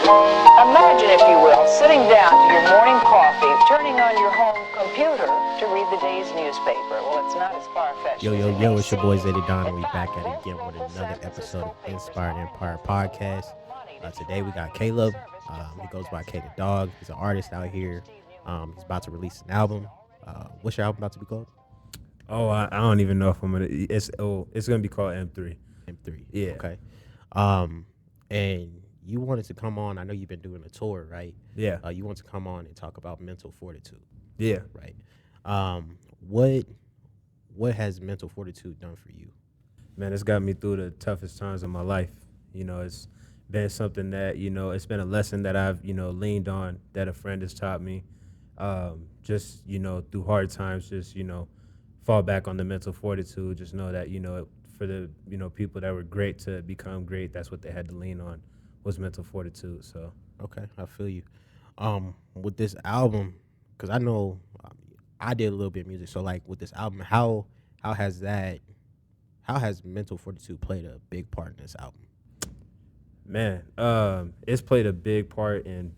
Imagine, if you will, sitting down to your morning coffee, turning on your home computer to read the day's newspaper. Well, it's not as far-fetched. Yo, it's your boy KThaDawg, and we back at it again with another episode of Inspired Empire Podcast. Today we got Caleb. He goes by KThaDawg. He's an artist out here. He's about to release an album. What's your album about to be called? Oh, I don't even know if I'm gonna. It's gonna be called M3. M3. Yeah. Okay. And you wanted to come on. I know you've been doing a tour, right? Yeah. You want to come on and talk about mental fortitude. Yeah. Right. What has mental fortitude done for you? Man, it's got me through the toughest times of my life. You know, it's been something that, it's been a lesson that I've, leaned on, that a friend has taught me. Just, through hard times, just, fall back on the mental fortitude. Just know that, for the, people that were great to become great, that's what they had to lean on, was mental fortitude. So. Okay, I feel you. With this album, because I know I did a little bit of music, so like with this album, how has mental fortitude played a big part in this album? Man, it's played a big part in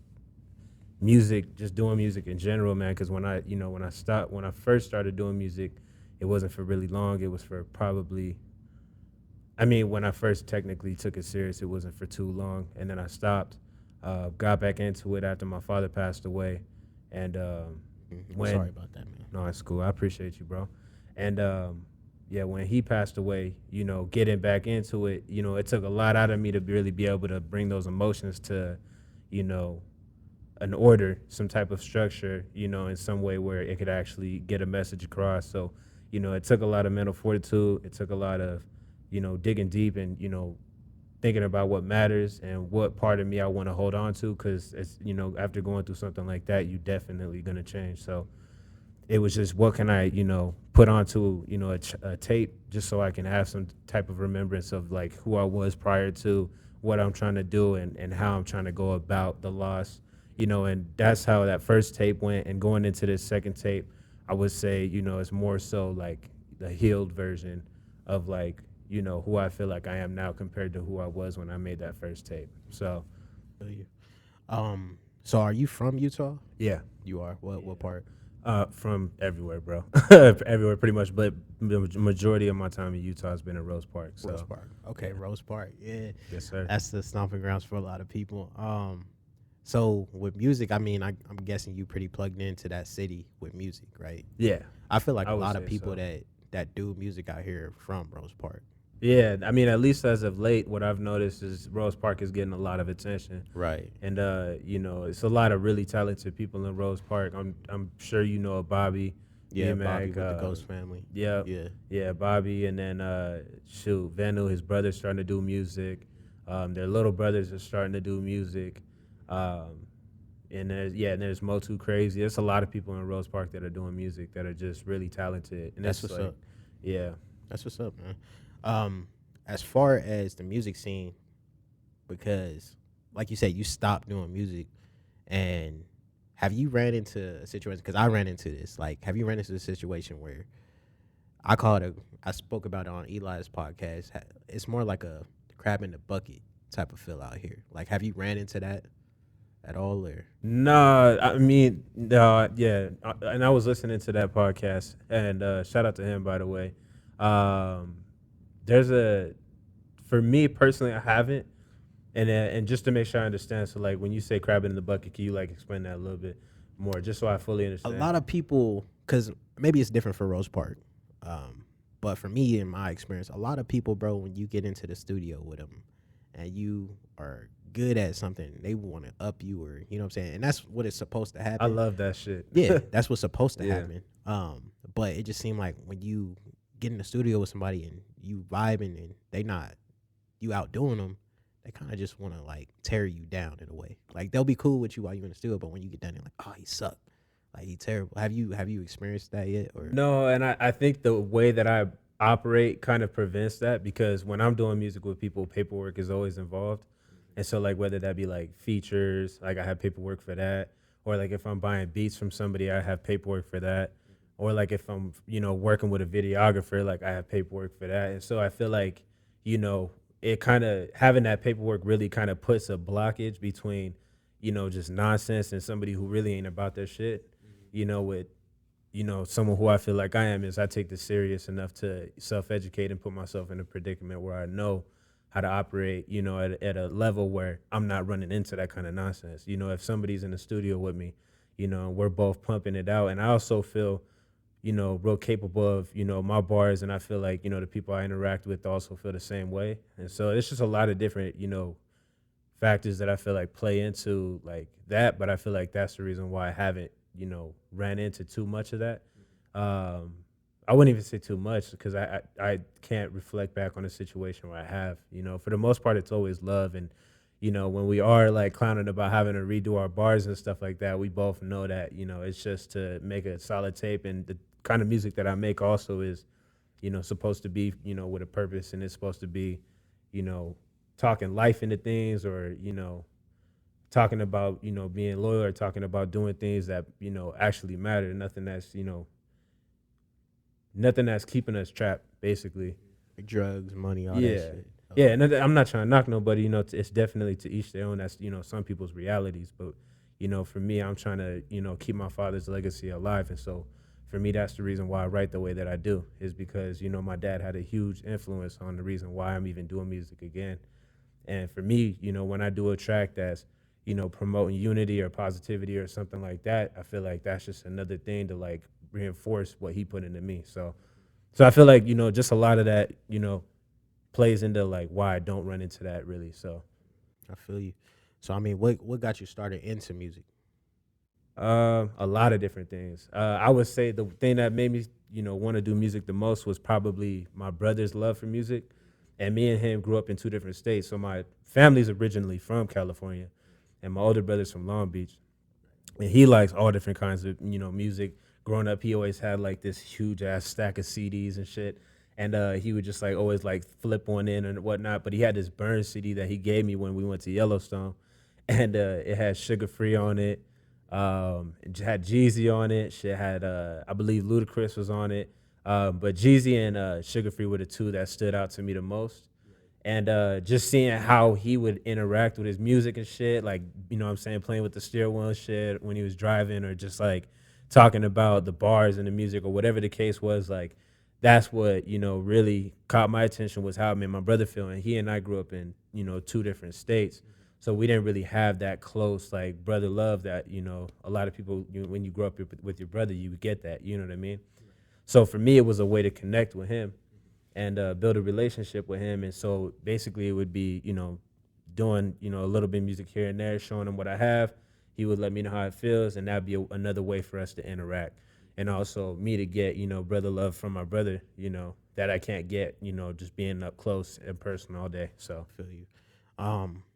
music, just doing music in general, man. Because when I first started doing music, it wasn't for really long. It was for probably, when I first technically took it serious, it wasn't for too long, and then I stopped. Got back into it after my father passed away, and sorry about that, man. No, it's cool. I appreciate you, bro. And when he passed away, getting back into it, it took a lot out of me to really be able to bring those emotions to, an order, some type of structure, in some way where it could actually get a message across. So, it took a lot of mental fortitude. It took a lot of, digging deep and, thinking about what matters and what part of me I want to hold on to, because it's, after going through something like that, you definitely going to change. So it was just, what can I, put onto, a tape, just so I can have some type of remembrance of like who I was prior to what I'm trying to do and how I'm trying to go about the loss, and that's how that first tape went. And going into this second tape, I would say, it's more so like the healed version of like, who I feel like I am now compared to who I was when I made that first tape. So, So are you from Utah? yeah. You are. What part? From everywhere, bro. Everywhere, pretty much. But the majority of my time in Utah has been in Rose Park. So. Rose Park. Okay, Yeah. Rose Park. Yeah. Yes, sir. That's the stomping grounds for a lot of people. So with music, I'm guessing you pretty plugged into that city with music, right? Yeah. I feel like I a would lot of say people so. that do music out here are from Rose Park. Yeah, at least as of late, what I've noticed is Rose Park is getting a lot of attention. Right. And it's a lot of really talented people in Rose Park. I'm sure you know of Bobby. Yeah, Bobby Bobby with the Ghost Family. Yeah. Yeah. Yeah, Bobby, and then Vanu, his brother's starting to do music. Their little brothers are starting to do music. And there's Motu Crazy. There's a lot of people in Rose Park that are doing music that are just really talented. And That's what's up. Yeah. That's what's up, man. As far as the music scene, because like you said, you stopped doing music, and have you ran into a situation, because I ran into this, like, have you ran into a situation where I spoke about it on Eli's podcast, it's more like a crab in the bucket type of feel out here. Like, have you ran into that at all? Or No, yeah. And I was listening to that podcast, and shout out to him, by the way. For me personally, I haven't, and just to make sure I understand, so like when you say crabbing in the bucket, can you like explain that a little bit more, just so I fully understand? a lot of people, because maybe it's different for Rose Park, but for me, in my experience, a lot of people, bro, when you get into the studio with them and you are good at something, they want to up you, or you know what I'm saying, and that's what it's supposed to happen. I love that shit. Yeah, that's what's supposed to Yeah. happen. But it just seemed like when you get in the studio with somebody and you vibing and you outdoing them, they kind of just want to like tear you down in a way. Like, they'll be cool with you while you're in the studio, but when you get done, they're like, oh, he sucked, like, he terrible. Have you experienced that yet? Or No, and I think the way that I operate kind of prevents that, because when I'm doing music with people, paperwork is always involved. And so like whether that be like features, like I have paperwork for that, or like if I'm buying beats from somebody, I have paperwork for that. Or like if I'm, working with a videographer, like I have paperwork for that. And so I feel like, it kind of having that paperwork really kind of puts a blockage between, just nonsense and somebody who really ain't about their shit. With someone who I feel like I am is I take this serious enough to self-educate and put myself in a predicament where I know how to operate, at a level where I'm not running into that kind of nonsense. If somebody's in the studio with me, we're both pumping it out. And I also feel, real capable of, my bars. And I feel like, the people I interact with also feel the same way. And so it's just a lot of different, factors that I feel like play into like that. But I feel like that's the reason why I haven't, ran into too much of that. I wouldn't even say too much because I can't reflect back on a situation where I have, for the most part, it's always love. And, when we are like clowning about having to redo our bars and stuff like that, we both know that, it's just to make a solid tape. And the kind of music that I make also is, supposed to be, with a purpose, and it's supposed to be, talking life into things or, talking about, being loyal or talking about doing things that, actually matter. Nothing that's keeping us trapped, basically. Like drugs, money, all that Yeah. shit. Yeah, and I'm not trying to knock nobody, it's definitely to each their own. That's, some people's realities. But, for me, I'm trying to, keep my father's legacy alive. And so for me, that's the reason why I write the way that I do, is because, my dad had a huge influence on the reason why I'm even doing music again. And for me, when I do a track that's, promoting unity or positivity or something like that, I feel like that's just another thing to like reinforce what he put into me. So I feel like, just a lot of that, plays into like why I don't run into that really. So I feel you. So I mean, what got you started into music? a lot of different things. I would say the thing that made me, want to do music the most was probably my brother's love for music. And me and him grew up in two different states. So my family's originally from California, and my older brother's from Long Beach. And he likes all different kinds of, music. Growing up, he always had like this huge ass stack of CDs and shit. And he would just like always like flip one in and whatnot. But he had this Burn CD that he gave me when we went to Yellowstone. And it had Sugar Free on it. It had Jeezy on it. Shit had, I believe Ludacris was on it. But Jeezy and Sugar Free were the two that stood out to me the most. And just seeing how he would interact with his music and shit, like, what I'm saying, playing with the steering wheel and shit when he was driving, or just like talking about the bars and the music or whatever the case was, like that's what, really caught my attention, was how me and my brother feel. And he and I grew up in, two different states. So we didn't really have that close, like, brother love that, a lot of people, when you grow up with your brother, you get that, you know what I mean? So for me, it was a way to connect with him and build a relationship with him. And so basically it would be, doing, a little bit of music here and there, showing him what I have. He would let me know how it feels, and that'd be another way for us to interact. And also me to get, brother love from my brother, that I can't get, just being up close and personal all day. So I feel you.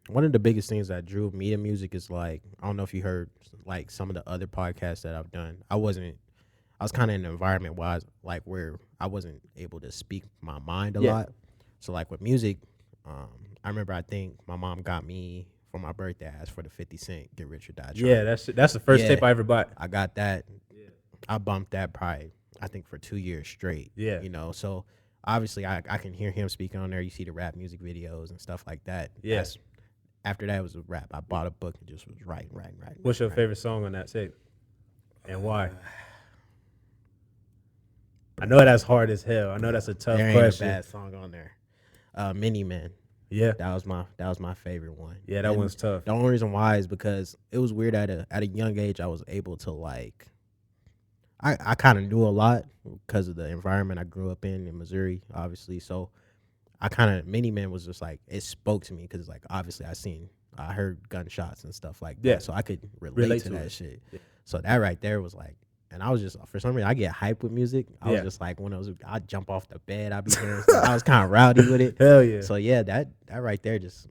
One of the biggest things that drew me to music is like, I don't know if you heard like some of the other podcasts that I've done. I was kind of in an environment where I wasn't able to speak my mind a lot. So like with music, I remember, I think my mom got me for my birthday, I asked for the 50 Cent Get Rich or Die Trying. Yeah, that's the first tape I ever bought. I got that. Yeah. I bumped that probably, I think, for 2 years straight. Yeah. So obviously I can hear him speaking on there. You see the rap music videos and stuff like that. Yes. After that, it was a rap. I bought a book and just was writing. What's your favorite song on that tape, and why? I know that's hard as hell. I know that's a tough question. There ain't a bad song on there. Mini Man. Yeah, that was my favorite one. Yeah, that one's tough. The only reason why is because it was weird at a young age. I was able to like, I kind of knew a lot because of the environment I grew up in Missouri, obviously. So I kind of, Mini Man was just like, it spoke to me because like obviously I heard gunshots and stuff like that. Yeah. So I could relate to that shit. Yeah. So that right there was like, and I was just, for some reason, I get hyped with music. I was just like, I'd jump off the bed, I'd be hearing stuff. I was kind of rowdy with it. Hell yeah. So yeah, that right there, just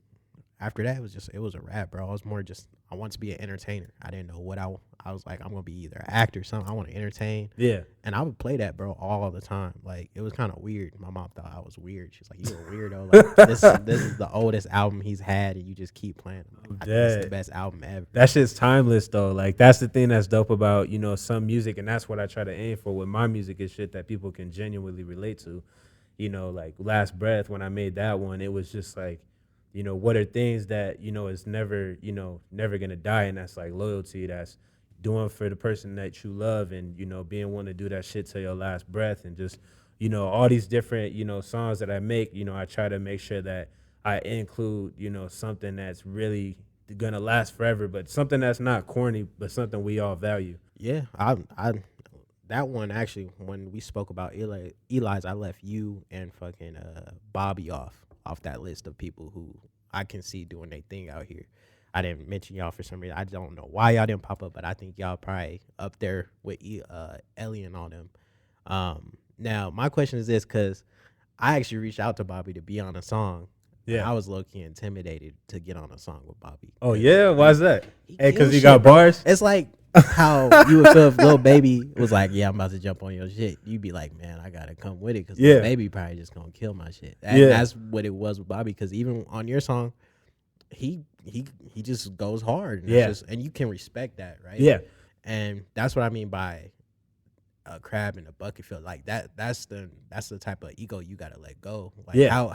after that, it was a rap, bro. I was more just, I wanted to be an entertainer. I didn't know what I was like, I'm going to be either an actor or something. I want to entertain. Yeah. And I would play that, bro, all the time. Like, it was kind of weird. My mom thought I was weird. She's like, you a weirdo. Like, this is the oldest album he's had, and you just keep playing. Like, I think it's the best album ever. That shit's timeless, though. Like, that's the thing that's dope about, some music, and that's what I try to aim for with my music, is shit that people can genuinely relate to. like Last Breath, when I made that one, it was just like, what are things that, is never, never going to die. And that's like loyalty. That's doing for the person that you love and, being willing to do that shit till your last breath. And just, all these different, songs that I make, I try to make sure that I include, something that's really going to last forever, but something that's not corny, but something we all value. Yeah, I that one actually, when we spoke about Eli's, I left you and fucking Bobby off that list of people who I can see doing their thing out here. I didn't mention y'all for some reason. I don't know why y'all didn't pop up, but I think y'all probably up there with Ellie and all them. Now my question is this, because I actually reached out to Bobby to be on a song. Yeah, I was low key intimidated to get on a song with Bobby. Oh yeah, why's that? Hey, because he shit, got bars. It's like how you would feel if Lil Baby was like, "Yeah, I'm about to jump on your shit." You'd be like, "Man, I gotta come with it," because Lil Baby probably just gonna kill my shit. And that's what it was with Bobby. Because even on your song, he just goes hard. And and you can respect that, right? Yeah, and that's what I mean by a crab in a bucket feel. Like that's the type of ego you gotta let go. Like how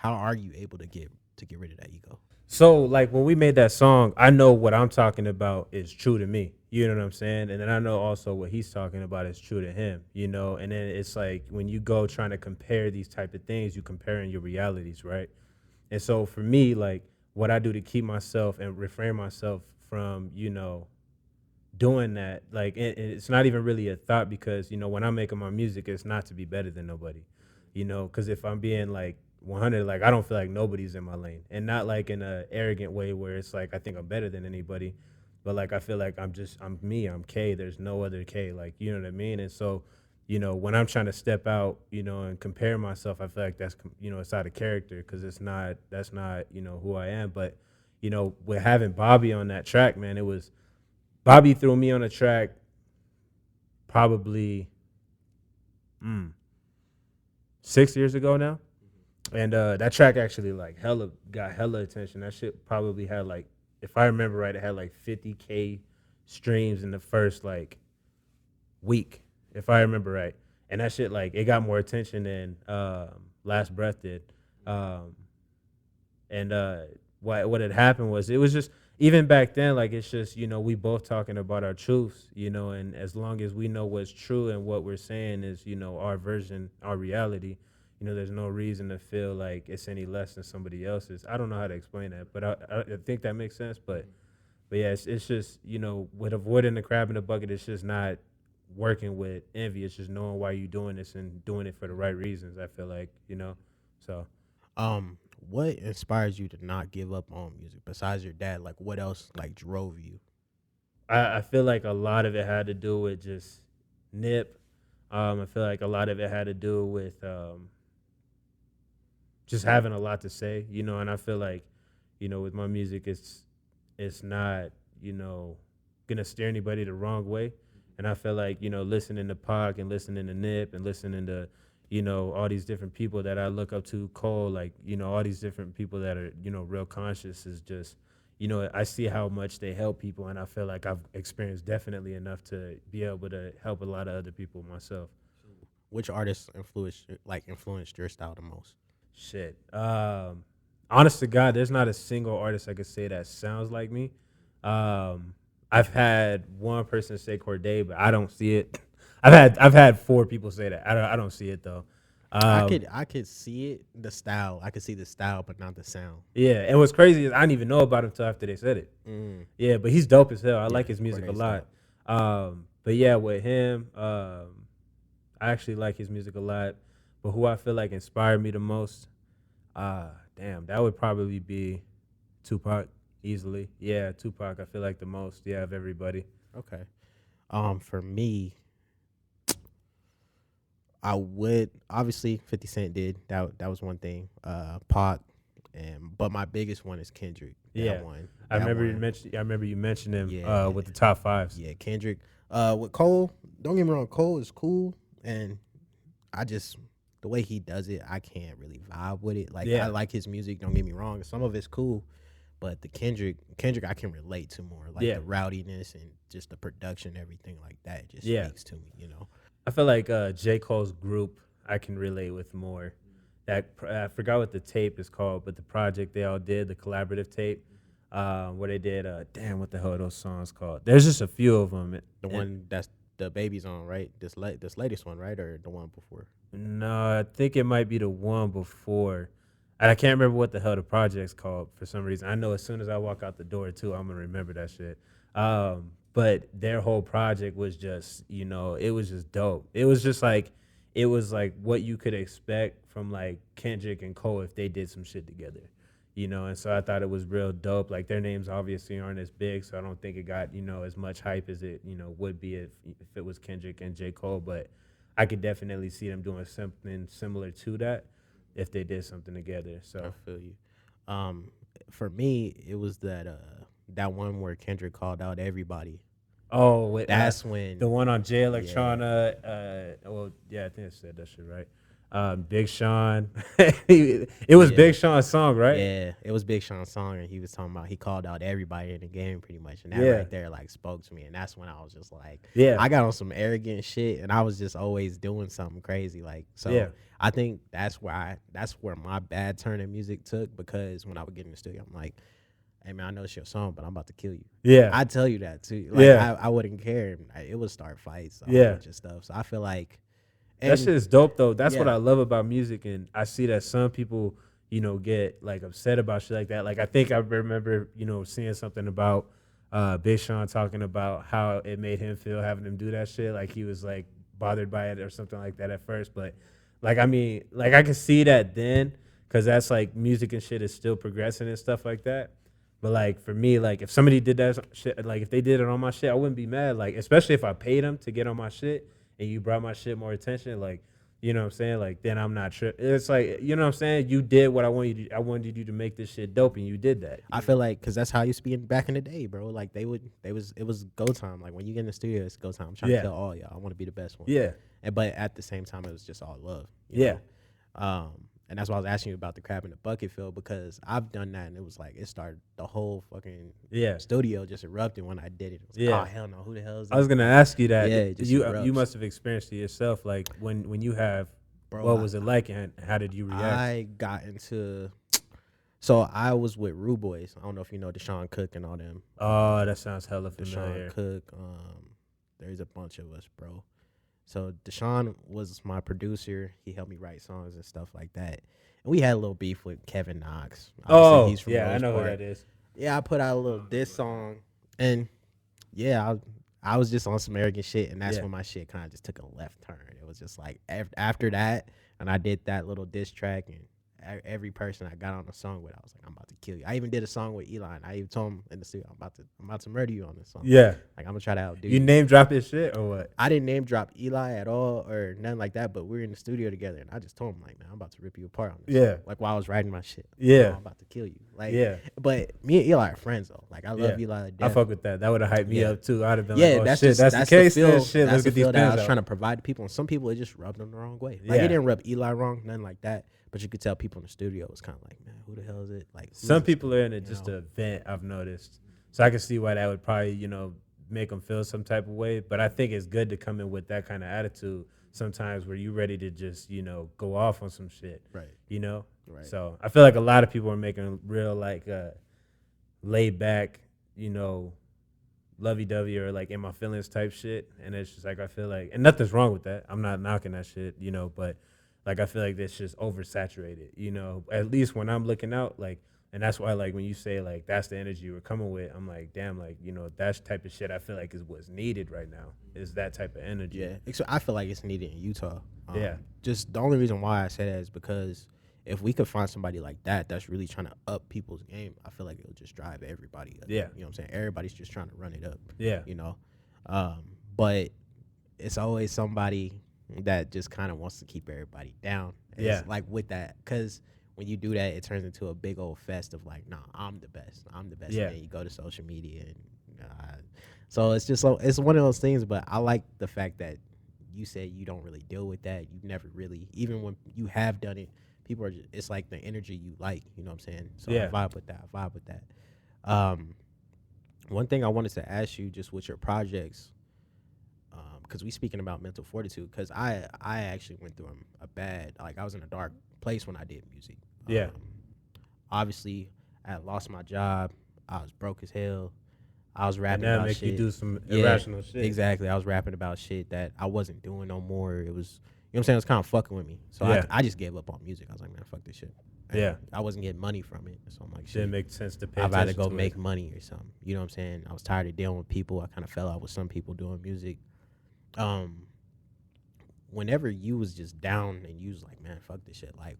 are you able to get rid of that ego? So like when we made that song, I know what I'm talking about is true to me. You know what I'm saying? And then I know also what he's talking about is true to him, and then it's like when you go trying to compare these type of things, you comparing your realities, right? And so for me, like what I do to keep myself and refrain myself from, doing that, like it's not even really a thought, because, when I'm making my music, it's not to be better than nobody, because if I'm being like 100, like I don't feel like nobody's in my lane, and not like in a arrogant way where it's like I think I'm better than anybody, but like I feel like I'm me, I'm K, there's no other K, like, you know what I mean? And so, when I'm trying to step out, and compare myself, I feel like that's, it's out of character, because that's not, who I am. But, with having Bobby on that track, man, it was, Bobby threw me on a track probably 6 years ago now. And that track actually like got hella attention. That shit probably had like, if I remember right, it had like 50K streams in the first like week, if I remember right. And that shit, like, it got more attention than Last Breath did. What had happened was, it was just, even back then, like, it's just, we both talking about our truths, and as long as we know what's true and what we're saying is, our version, our reality, there's no reason to feel like it's any less than somebody else's. I don't know how to explain that, but I think that makes sense. But yeah, it's just, with avoiding the crab in the bucket, it's just not working with envy. It's just knowing why you're doing this and doing it for the right reasons, I feel like, so. What inspires you to not give up on music besides your dad? Like, what else like drove you? I feel like a lot of it had to do with just Nip. I feel like a lot of it had to do with just having a lot to say, and I feel like, with my music, it's not, gonna steer anybody the wrong way. And I feel like, listening to Pac and listening to Nip and listening to, all these different people that I look up to, Cole, like, all these different people that are, real conscious, is just, I see how much they help people, and I feel like I've experienced definitely enough to be able to help a lot of other people myself. Which artists influenced your style the most? Shit. Honest to God, there's not a single artist I could say that sounds like me. I've had one person say Corday, but I don't see it. I've had 4 people say that. I don't see it though. I could see it, the style. I could see the style, but not the sound. Yeah, and what's crazy is I didn't even know about him until after they said it. Yeah, but he's dope as hell. I like his music a lot. But yeah, with him, I actually like his music a lot. But who I feel like inspired me the most, that would probably be Tupac, easily. Yeah, Tupac, I feel like the most, of everybody. Okay. For me, I would obviously 50 Cent did that was one thing. Pac, but my biggest one is Kendrick. I remember you mentioned him with the top 5s. Yeah, Kendrick. With Cole, don't get me wrong, Cole is cool, and the way he does it, I can't really vibe with it. Like, I like his music, don't get me wrong, some of it's cool, but the Kendrick I can relate to more, like the rowdiness and just the production, everything like that just speaks to me, I feel like J. Cole's group, I can relate with more. I forgot what the tape is called, but the project they all did, the collaborative tape, where they did damn, what the hell are those songs called? There's just a few of them. The one that's the baby's on, right? This latest one, right, or the one before? No, I think it might be the one before. And I can't remember what the hell the project's called for some reason. I know as soon as I walk out the door too, I'm gonna remember that shit. But their whole project was just, it was just dope. It was like what you could expect from like Kendrick and Cole if they did some shit together. And so I thought it was real dope. Like their names obviously aren't as big, so I don't think it got, as much hype as it, would be if it was Kendrick and J. Cole, but I could definitely see them doing something similar to that if they did something together. So I feel you. For me, it was that one where Kendrick called out everybody. oh, That's when the one on J Electrona. I think I said that shit right. Big Sean. It was Big Sean's song, right? Yeah, it was Big Sean's song, and he was talking about he called out everybody in the game pretty much, and that Yeah. right there like spoke to me, and that's when I was just like, Yeah. I got on some arrogant shit, and I was just always doing something crazy, like so. Yeah. I think that's where my bad turn in music took, because when I would get in the studio, I'm like, hey man, I know it's your song, but I'm about to kill you. Yeah. I tell you that too. Like, Yeah. I wouldn't care. It would start fights, a Yeah. bunch of stuff. So I feel like That shit is dope though. That's what Yeah. I love about music, and I see that some people, get like upset about shit like that. Like I think I remember, seeing something about Big Sean talking about how it made him feel having him do that shit. Like he was like bothered by it or something like that at first. But like I mean, like I can see that then, because that's like music and shit is still progressing and stuff like that. But like for me, like if somebody did that shit, like if they did it on my shit, I wouldn't be mad. Like especially if I paid them to get on my shit and you brought my shit more attention, like, you know what I'm saying? Like then I'm not tripping. It's like, you know what I'm saying? You did what I wanted you to. I wanted you to make this shit dope, and you did that. I feel like, because that's how I used to be back in the day, bro. Like it was go time. Like when you get in the studio, it's go time. I'm trying to tell all y'all, I want to be the best one. Yeah. But at the same time, it was just all love. Yeah. know? And that's why I was asking you about the crab in the bucket feel, because I've done that, and it was like it started the whole fucking studio just erupted when I did it. It was like, oh hell no, who the hell is that? I was gonna ask you that. Yeah, it just you erupts. you must have experienced it yourself. Like when you have, Bro, what was it like, and how did you react? I got into. So I was with Rude Boys. I don't know if you know Deshaun Cook and all them. Oh, that sounds hella familiar. Deshaun Cook. There's a bunch of us, bro. So Deshaun was my producer. He helped me write songs and stuff like that. And we had a little beef with KThaDawg. Oh, he's from yeah, I know Roseport. who that is. Yeah, I put out a little diss song, and yeah, I was just on some arrogant shit, and that's when my shit kind of just took a left turn. It was just like after that, and I did that little diss track, and every person I got on the song with, I was like, I'm about to kill you. I even did a song with Eli, and I even told him in the studio, I'm about to murder you on this song. Yeah. Like I'm gonna try to outdo You name drop his shit or what? I didn't name drop Eli at all or nothing like that, but we were in the studio together, and I just told him, like, man, I'm about to rip you apart on this. Yeah. song. Like while I was writing my shit. Yeah. I'm about to kill you. Like, Yeah. But me and Eli are friends though. Like I love Eli to I death. fuck with that. That would have hyped me Yeah. up too. I'd have been Yeah, like, oh that's shit, just that's the case. feel, Then shit, that's let's the get these feel that I pins was out. trying to provide to people, and some people it just rubbed them the wrong way. Like Yeah. it didn't rub Eli wrong, nothing like that. But you could tell people in the studio was kind of like, man, who the hell is it? Like who's Some this people dude? are in it just to vent, I've noticed. So I can see why that would probably, make them feel some type of way. But I think it's good to come in with that kind of attitude sometimes where you're ready to just, go off on some shit. Right. Right. So I feel like a lot of people are making real like laid back, lovey-dovey or like in my feelings type shit. And it's just like I feel like, and nothing's wrong with that. I'm not knocking that shit, but like I feel like that's just oversaturated, at least when I'm looking out, like, and that's why like when you say like that's the energy you were coming with, I'm like, damn, like, that type of shit I feel like is what's needed right now, is that type of energy. Yeah. I feel like it's needed in Utah. Yeah. Just the only reason why I say that is because if we could find somebody like that that's really trying to up people's game, I feel like it'll just drive everybody up. Yeah. You know what I'm saying? Everybody's just trying to run it up. Yeah. But it's always somebody that just kind of wants to keep everybody down. And Yeah. It's like with that, because when you do that, it turns into a big old fest of like, nah, I'm the best. I'm the best. Yeah. And then you go to social media and so it's just it's one of those things. But I like the fact that you said you don't really deal with that. You never really, even when you have done it, people are just, it's like the energy you like. You know what I'm saying? So Yeah. I vibe with that. One thing I wanted to ask you, just with your projects, because we speaking about mental fortitude, because I actually went through a bad, like I was in a dark place when I did music. Yeah. Obviously, I had lost my job. I was broke as hell. I was And rapping that about make shit. you do some Yeah, irrational shit. exactly. I was rapping about shit that I wasn't doing no more. It was, you know what I'm saying? It was kind of fucking with me. So Yeah. I just gave up on music. I was like, man, fuck this shit. And Yeah. I wasn't getting money from it. So I'm like, shit. Didn't make sense to pay I'd rather attention go to make it. money or something. You know what I'm saying? I was tired of dealing with people. I kind of fell out with some people doing music. Whenever you was just down and you was like, man, fuck this shit. Like,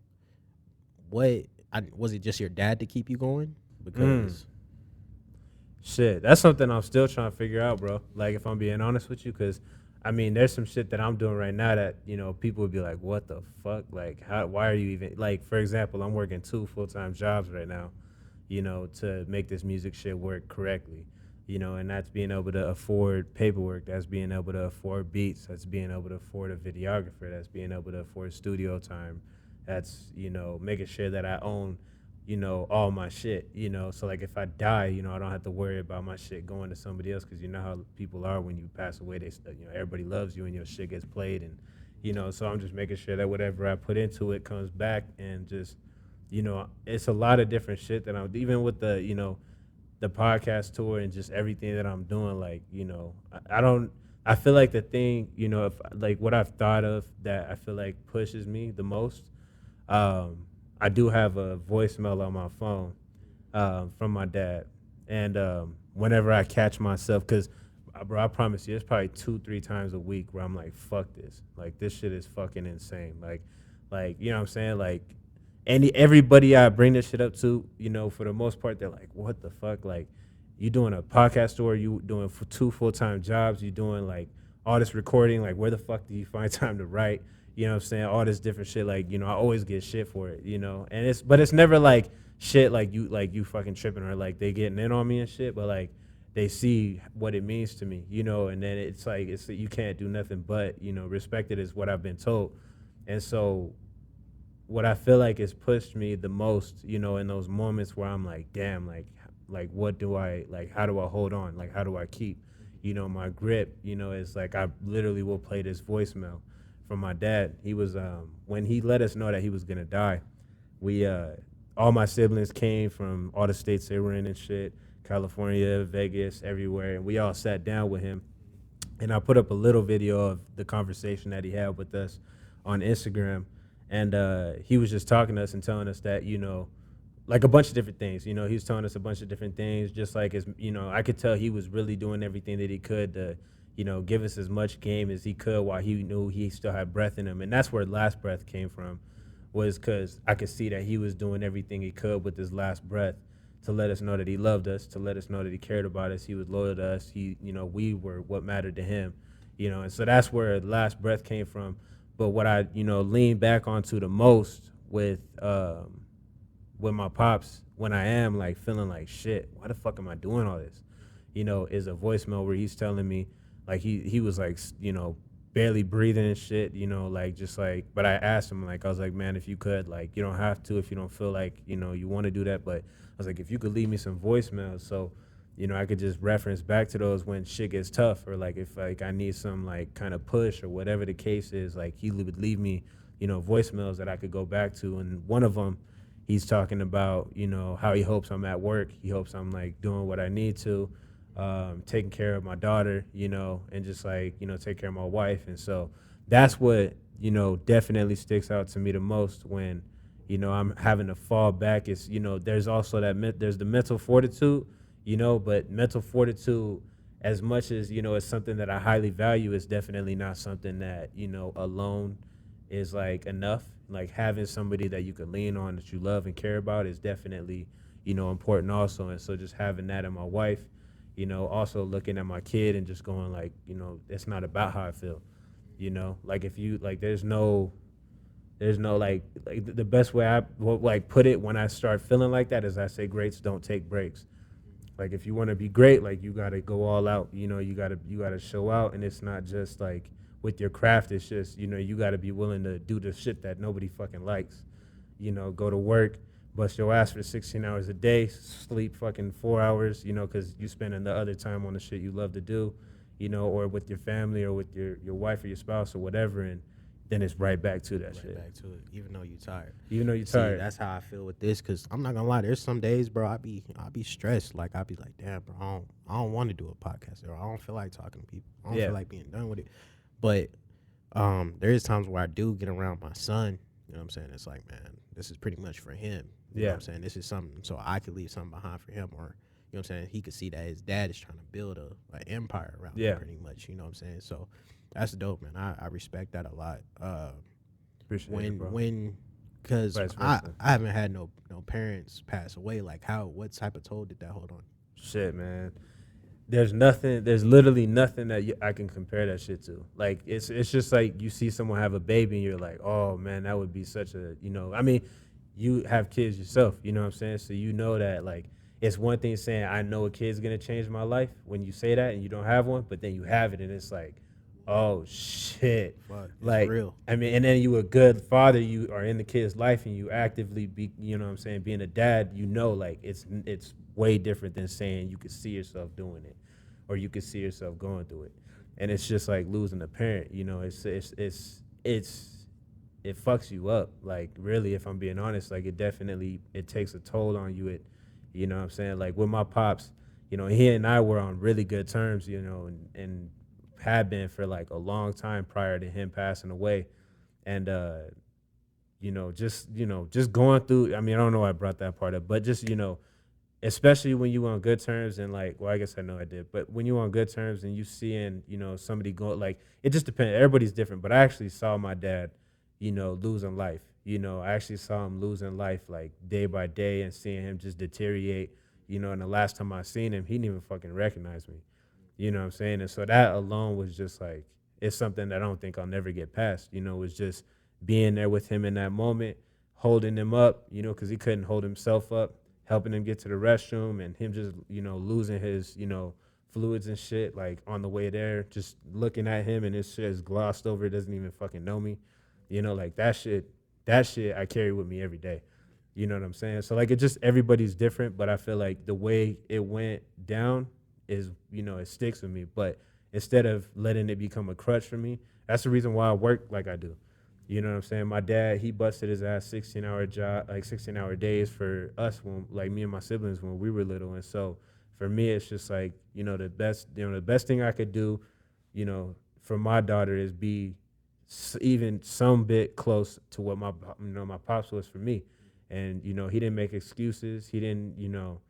was it just your dad to keep you going? Because Shit, that's something I'm still trying to figure out, bro. Like, if I'm being honest with you, because I mean, there's some shit that I'm doing right now that, you know, people would be like, what the fuck? Like, why are you even, like, for example, I'm working 2 full-time jobs right now, you know, to make this music shit work correctly, you know, and that's being able to afford paperwork, that's being able to afford beats, that's being able to afford a videographer, that's being able to afford studio time, that's, you know, making sure that I own, you know, all my shit, you know, so like if I die, you know, I don't have to worry about my shit going to somebody else, because you know how people are when you pass away, they, you know, everybody loves you and your shit gets played, and, you know, so I'm just making sure that whatever I put into it comes back, and just, you know, it's a lot of different shit that I'm, even with the, you know, the podcast tour and just everything that I'm doing, like, you know, I feel like the thing, you know, if like what I've thought of that I feel like pushes me the most, I do have a voicemail on my phone from my dad. And whenever I catch myself, because, bro, I promise you, it's probably 2-3 times a week where I'm like, fuck this. Like, this shit is fucking insane. Like, you know what I'm saying? Like, everybody I bring this shit up to, you know, for the most part, they're like, what the fuck? Like, you doing a podcast tour, you doing 2 full-time jobs, you doing, like, all this recording, like, where the fuck do you find time to write? You know what I'm saying? All this different shit. Like, you know, I always get shit for it, you know? And it's never like shit like you fucking tripping, or like they getting in on me and shit, but like they see what it means to me, you know? And then it's like, you can't do nothing but, you know, respect it is what I've been told. And so what I feel like has pushed me the most, you know, in those moments where I'm like, damn, like what do I, like, how do I hold on? Like, how do I keep, you know, my grip? You know, it's like I literally will play this voicemail from my dad. He was, when he let us know that he was gonna die, we, all my siblings came from all the states they were in and shit, California, Vegas, everywhere, and we all sat down with him. And I put up a little video of the conversation that he had with us on Instagram. And he was just talking to us and telling us that, you know, like a bunch of different things. You know, he was telling us a bunch of different things, just like, as, you know, I could tell he was really doing everything that he could to, you know, give us as much game as he could while he knew he still had breath in him. And that's where Last Breath came from, was because I could see that he was doing everything he could with his last breath to let us know that he loved us, to let us know that he cared about us, he was loyal to us, he, you know, we were what mattered to him, you know. And so that's where Last Breath came from. But what I, you know, lean back onto the most with my pops, when I am like feeling like shit, why the fuck am I doing all this, you know, is a voicemail where he's telling me, like, he was like, you know, barely breathing and shit, you know, like, just like, but I asked him, like, I was like, man, if you could, like, you don't have to if you don't feel like, you know, you want to do that, but I was like, if you could leave me some voicemails, so, you know, I could just reference back to those when shit gets tough, or like if like I need some like kind of push or whatever the case is, like he would leave me, you know, voicemails that I could go back to. And one of them, he's talking about, you know, how he hopes I'm at work, he hopes I'm like doing what I need to, taking care of my daughter, you know, and just like, you know, take care of my wife. And so that's what, you know, definitely sticks out to me the most when, you know, I'm having to fall back. Is, you know, there's also there's the mental fortitude, you know, but mental fortitude, as much as, you know, it's something that I highly value, is definitely not something that, you know, alone is like enough. Like having somebody that you can lean on, that you love and care about, is definitely, you know, important also. And so just having that in my wife, you know, also looking at my kid and just going like, you know, it's not about how I feel, you know, like if you like, there's no like the best way I like put it when I start feeling like that is I say greats don't take breaks. Like if you want to be great, like you got to go all out, you know, you got to show out. And it's not just like with your craft, it's just, you know, you got to be willing to do the shit that nobody fucking likes, you know, go to work, bust your ass for 16 hours a day, sleep fucking 4 hours, you know, because you spending the other time on the shit you love to do, you know, or with your family or with your wife or your spouse or whatever, and then it's right back to that Right shit. back to it, even though you're tired. Even though you're See, tired. that's how I feel with this. Cause I'm not gonna lie, there's some days, bro, I be stressed. Like I be like, damn, bro, I don't want to do a podcast, or I don't feel like talking to people. I don't Yeah. feel like being done with it. But there is times where I do get around my son. You know what I'm saying? It's like, man, this is pretty much for him. You know what I'm saying? This is something so I could leave something behind for him, or you know what I'm saying? He could see that his dad is trying to build an empire around him, pretty much. You know what I'm saying? So that's dope, man. I respect that a lot. Appreciate it, bro. Because Vice I versa. haven't had no parents pass away. Like what type of toll did that hold on? Shit, man. There's literally nothing that I can compare that shit to. Like, it's just like you see someone have a baby and you're like, oh, man, that would be such a, you know, I mean, you have kids yourself, you know what I'm saying? So you know that, like, it's one thing saying, I know a kid's going to change my life when you say that and you don't have one, but then you have it and it's like, oh, shit. Fuck, it's like, real. I mean, and then you a good father, you are in the kid's life and you actively be, you know what I'm saying, being a dad, you know, like, it's way different than saying you could see yourself doing it or you could see yourself going through it. And it's just like losing a parent, you know, it fucks you up. Like, really, if I'm being honest, like, it takes a toll on you. You know what I'm saying? Like, with my pops, you know, he and I were on really good terms, you know, and had been for like a long time prior to him passing away. And, just going through, I mean, I don't know why I brought that part up, but just, you know, especially when you on good terms and like, well, I guess I know I did, but when you on good terms and you seeing, you know, somebody go, like, it just depends. Everybody's different, but I actually saw my dad, you know, losing life. You know, I actually saw him losing life like day by day and seeing him just deteriorate, you know, and the last time I seen him, he didn't even fucking recognize me. You know what I'm saying? And so that alone was just like, it's something that I don't think I'll never get past. You know, it was just being there with him in that moment, holding him up, you know, because he couldn't hold himself up, helping him get to the restroom, and him just, you know, losing his, you know, fluids and shit, like on the way there, just looking at him and his shit is glossed over, doesn't even fucking know me. You know, like that shit I carry with me every day. You know what I'm saying? So like, it just, everybody's different, but I feel like the way it went down is, you know, it sticks with me. But instead of letting it become a crutch for me, that's the reason why I work like I do. You know what I'm saying? My dad, he busted his ass 16-hour days for us when, like, me and my siblings when we were little. And so for me, it's just like, you know, the best thing I could do, you know, for my daughter is be even some bit close to what my pops was for me. And, you know, he didn't make excuses. He didn't, you know,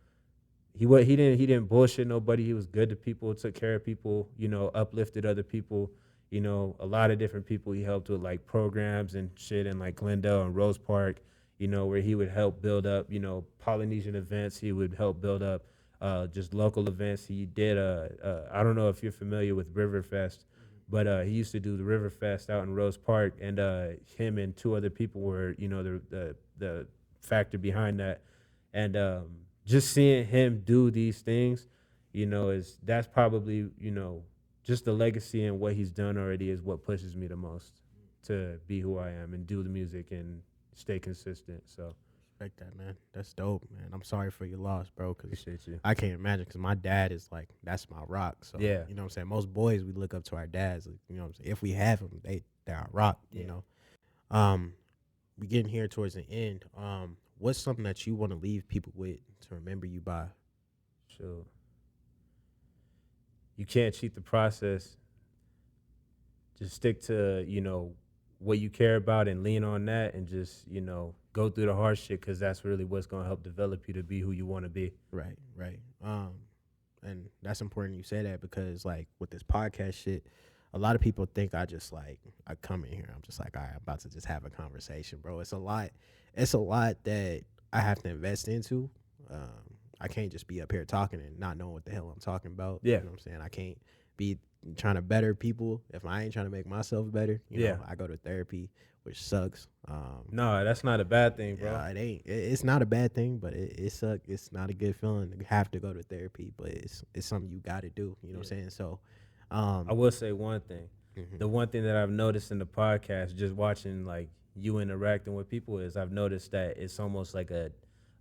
he didn't bullshit nobody. He was good to people, took care of people, you know, uplifted other people. You know, a lot of different people he helped with, like, programs and shit in, like, Glendale and Rose Park, you know, where he would help build up, you know, Polynesian events. He would help build up just local events. He did, I don't know if you're familiar with Riverfest, but he used to do the Riverfest out in Rose Park, and him and two other people were, you know, the factor behind that. And just seeing him do these things, you know, that's probably, you know, just the legacy and what he's done already is what pushes me the most to be who I am and do the music and stay consistent. So Respect that, man. That's dope, man. I'm sorry for your loss, bro. Cause appreciate you. I can't imagine, because my dad is like, that's my rock. So Yeah. you know what I'm saying. Most boys, we look up to our dads. Like, you know what I'm saying. If we have them, they're our rock. You know. We getting here towards the end. What's something that you want to leave people with to remember you by? Sure. You can't cheat the process. Just stick to, you know, what you care about and lean on that, and just, you know, go through the hard shit, because that's really what's going to help develop you to be who you want to be. Right. And that's important you say that, because like with this podcast shit, a lot of people think I just like, I come in here, I'm just like, all right, I'm about to just have a conversation, bro. It's a lot that I have to invest into. I can't just be up here talking and not knowing what the hell I'm talking about. Yeah. You know what I'm saying? I can't be trying to better people if I ain't trying to make myself better. You know, I go to therapy, which sucks. No, that's not a bad thing, bro. Yeah, it ain't. It's not a bad thing, but it sucks. It's not a good feeling to have to go to therapy, but it's something you got to do. You know what I'm saying? So, I will say one thing. The one thing that I've noticed in the podcast, just watching like you interacting with people, is I've noticed that it's almost like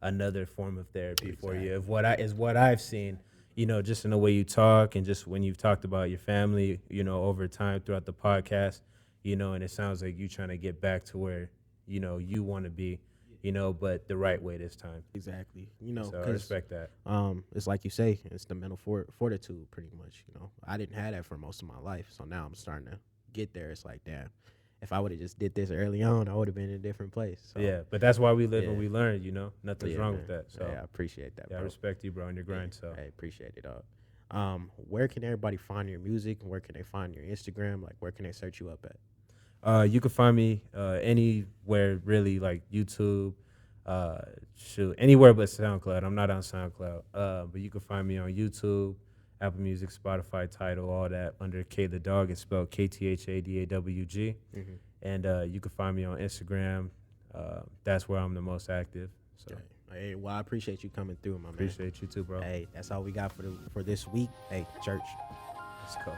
another form of therapy for you. Is what I've seen. you know, just in the way you talk and just when you've talked about your family, you know, over time throughout the podcast, you know, and it sounds like you trying to get back to where, you know, you want to be, you know, but the right way this time. Exactly. You know, So I 'cause, respect that. it's like you say, it's the mental fortitude, pretty much. You know, I didn't have that for most of my life, so now I'm starting to get there. It's like, damn, if I would have just did this early on, I would have been in a different place. So, Yeah, but that's why we live and yeah. we learn, you know. Nothing's wrong man. with that. So yeah, I appreciate that, yeah, I bro. respect you, bro, on your grind. So I appreciate it, dog. Where can everybody find your music? Where can they find your Instagram? Like, where can they search you up at? you can find me anywhere really, like YouTube, anywhere but SoundCloud. I'm not on SoundCloud. But you can find me on YouTube, Apple Music, Spotify, Tidal, all that under KThaDawg. It's spelled KThaDawg. Mm-hmm. And you can find me on Instagram. That's where I'm the most active. So Hey, well, I appreciate you coming through, my man. appreciate you too, bro. Hey, that's all we got for this week. Hey, church. Let's go.